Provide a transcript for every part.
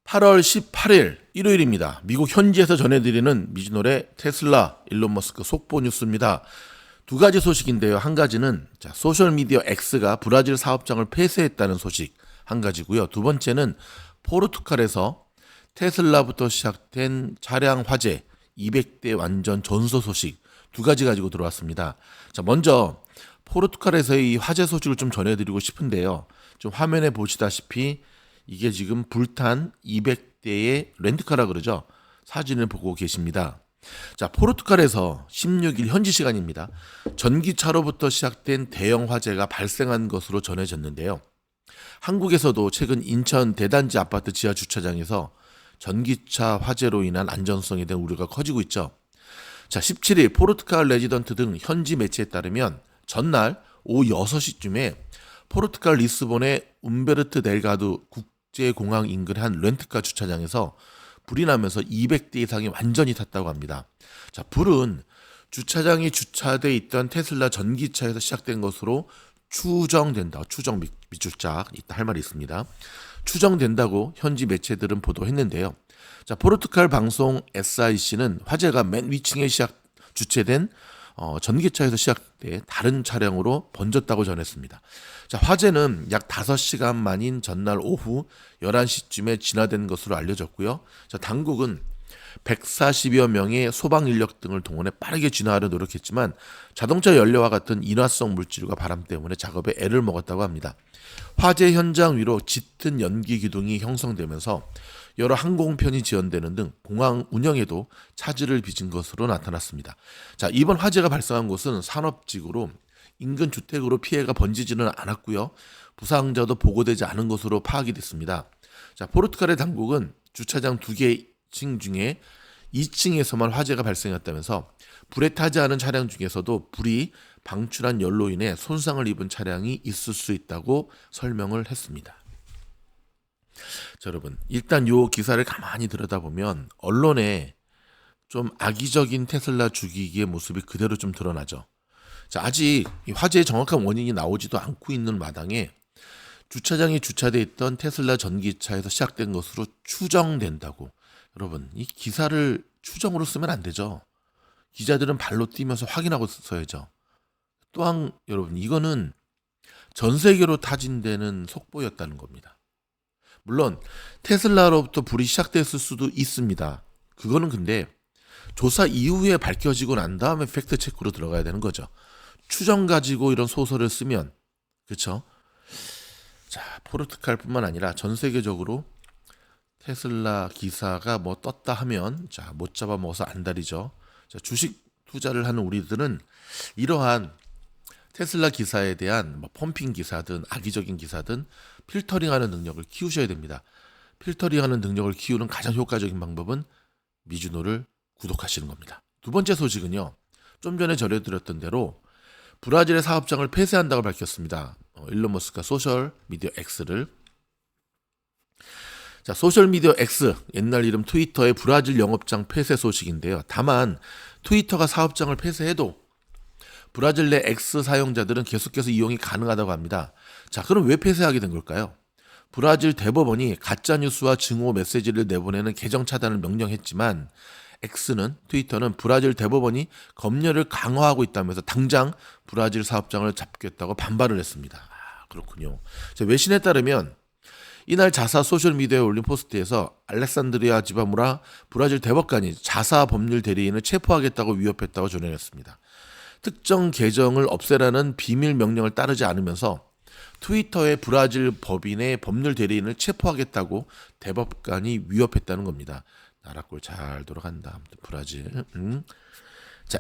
8월 18일 일요일입니다. 미국 현지에서 전해드리는 미즈노래 테슬라 일론 머스크 속보 뉴스입니다. 두 가지 소식인데요. 한 가지는 소셜미디어 X가 브라질 사업장을 폐쇄했다는 소식 한 가지고요. 두 번째는 포르투갈에서 테슬라부터 시작된 차량 화재 200대 완전 전소 소식 두 가지 가지고 들어왔습니다. 먼저 포르투갈에서의 이 화재 소식을 좀 전해드리고 싶은데요. 좀 화면에 보시다시피 이게 지금 불탄 200대의 렌트카라 그러죠. 사진을 보고 계십니다. 포르투갈에서 16일 현지 시간입니다. 전기차로부터 시작된 대형 화재가 발생한 것으로 전해졌는데요. 한국에서도 최근 인천 대단지 아파트 지하 주차장에서 전기차 화재로 인한 안전성에 대한 우려가 커지고 있죠. 17일 포르투갈 레지던트 등 현지 매체에 따르면 전날 오후 6시쯤에 포르투갈 리스본의 움베르트 델가두 국제공항 인근 한 렌트카 주차장에서 불이 나면서 200대 이상이 완전히 탔다고 합니다. 불은 주차장에 주차돼 있던 테슬라 전기차에서 시작된 것으로 추정된다. 추정 밑줄짝 있다 할 말이 있습니다. 추정된다고 현지 매체들은 보도했는데요. 포르투갈 방송 SIC는 화재가 맨 위층에 주체된 전기차에서 시작돼 다른 차량으로 번졌다고 전했습니다. 화재는 약 5시간 만인 전날 오후 11시쯤에 진화된 것으로 알려졌고요. 당국은 140여 명의 소방 인력 등을 동원해 빠르게 진화하려 노력했지만 자동차 연료와 같은 인화성 물질과 바람 때문에 작업에 애를 먹었다고 합니다. 화재 현장 위로 짙은 연기 기둥이 형성되면서 여러 항공편이 지연되는 등 공항 운영에도 차질을 빚은 것으로 나타났습니다. 이번 화재가 발생한 곳은 산업지구로 인근 주택으로 피해가 번지지는 않았고요. 부상자도 보고되지 않은 것으로 파악이 됐습니다. 포르투갈의 당국은 주차장 2개 층 중에 2층에서만 화재가 발생했다면서 불에 타지 않은 차량 중에서도 불이 방출한 열로 인해 손상을 입은 차량이 있을 수 있다고 설명을 했습니다. 여러분, 일단 이 기사를 가만히 들여다보면 언론에 좀 악의적인 테슬라 죽이기의 모습이 그대로 좀 드러나죠. 아직 이 화재의 정확한 원인이 나오지도 않고 있는 마당에 주차장에 주차되어 있던 테슬라 전기차에서 시작된 것으로 추정된다고. 여러분, 이 기사를 추정으로 쓰면 안 되죠. 기자들은 발로 뛰면서 확인하고 써야죠. 또한 여러분, 이거는 전 세계로 타진되는 속보였다는 겁니다. 물론 테슬라로부터 불이 시작됐을 수도 있습니다. 그거는 근데 조사 이후에 밝혀지고 난 다음에 팩트 체크로 들어가야 되는 거죠. 추정 가지고 이런 소설을 쓰면, 그렇죠? 포르투갈뿐만 아니라 전 세계적으로 테슬라 기사가 뭐 떴다 하면 못 잡아먹어서 안달이죠. 주식 투자를 하는 우리들은 이러한 테슬라 기사에 대한 펌핑 기사든 악의적인 기사든 필터링하는 능력을 키우셔야 됩니다. 필터링하는 능력을 키우는 가장 효과적인 방법은 미즈노를 구독하시는 겁니다. 두 번째 소식은요. 좀 전에 전해드렸던 대로 브라질의 사업장을 폐쇄한다고 밝혔습니다. 일론 머스크가 소셜미디어 X를. 소셜미디어 X, 옛날 이름 트위터의 브라질 영업장 폐쇄 소식인데요. 다만 트위터가 사업장을 폐쇄해도 브라질 내 X 사용자들은 계속해서 이용이 가능하다고 합니다. 그럼 왜 폐쇄하게 된 걸까요? 브라질 대법원이 가짜뉴스와 증오 메시지를 내보내는 계정 차단을 명령했지만 트위터는 브라질 대법원이 검열을 강화하고 있다면서 당장 브라질 사업장을 잡겠다고 반발을 했습니다. 그렇군요. 외신에 따르면 이날 자사 소셜미디어에 올린 포스트에서 알렉산드리아 지바무라 브라질 대법관이 자사 법률 대리인을 체포하겠다고 위협했다고 전해냈습니다. 특정 계정을 없애라는 비밀 명령을 따르지 않으면서 트위터의 브라질 법인의 법률 대리인을 체포하겠다고 대법관이 위협했다는 겁니다. 나라꼴 잘 돌아간다. 아무튼 브라질.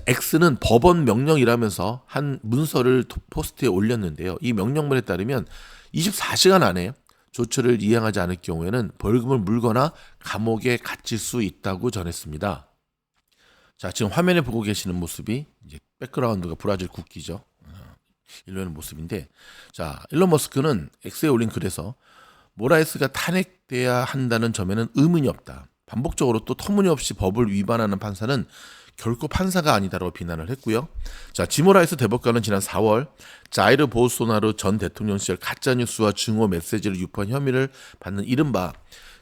X는 법원 명령이라면서 한 문서를 포스트에 올렸는데요. 이 명령문에 따르면 24시간 안에 조처를 이행하지 않을 경우에는 벌금을 물거나 감옥에 갇힐 수 있다고 전했습니다. 지금 화면에 보고 계시는 모습이 이제 백그라운드가 브라질 국기죠. 이런 모습인데, 일론 머스크는 X에 올린 글에서 모라에스가 탄핵돼야 한다는 점에는 의문이 없다. 반복적으로 또 터무니없이 법을 위반하는 판사는 결코 판사가 아니다라고 비난을 했고요. 지모라에스 대법관은 지난 4월 자이르 보우소나루 전 대통령 시절 가짜뉴스와 증오 메시지를 유포한 혐의를 받는 이른바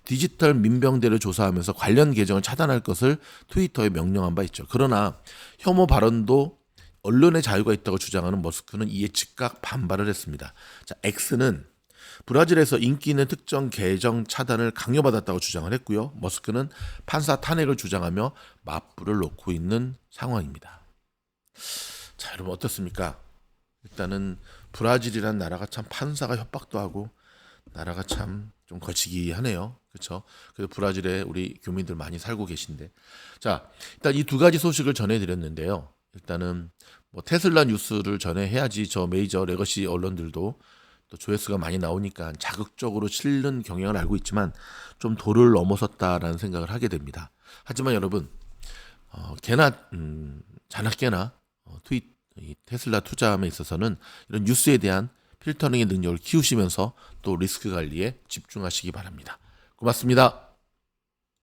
디지털 민병대를 조사하면서 관련 계정을 차단할 것을 트위터에 명령한 바 있죠. 그러나 혐오 발언도 언론의 자유가 있다고 주장하는 머스크는 이에 즉각 반발을 했습니다. 자, X는 브라질에서 인기 있는 특정 계정 차단을 강요받았다고 주장을 했고요. 머스크는 판사 탄핵을 주장하며 맞불을 놓고 있는 상황입니다. 자, 여러분 어떻습니까? 일단은 브라질이란 나라가 참 판사가 협박도 하고 나라가 참 좀 거치기하네요. 그렇죠? 그래서 브라질에 우리 교민들 많이 살고 계신데, 자, 일단 이 두 가지 소식을 전해드렸는데요. 일단은 뭐 테슬라 뉴스를 전해야지 저 메이저 레거시 언론들도 또 조회수가 많이 나오니까 자극적으로 실는 경향을 알고 있지만 좀 도를 넘어섰다라는 생각을 하게 됩니다. 하지만 여러분, 자나깨나 이 테슬라 투자함에 있어서는 이런 뉴스에 대한 필터링의 능력을 키우시면서 또 리스크 관리에 집중하시기 바랍니다. 고맙습니다.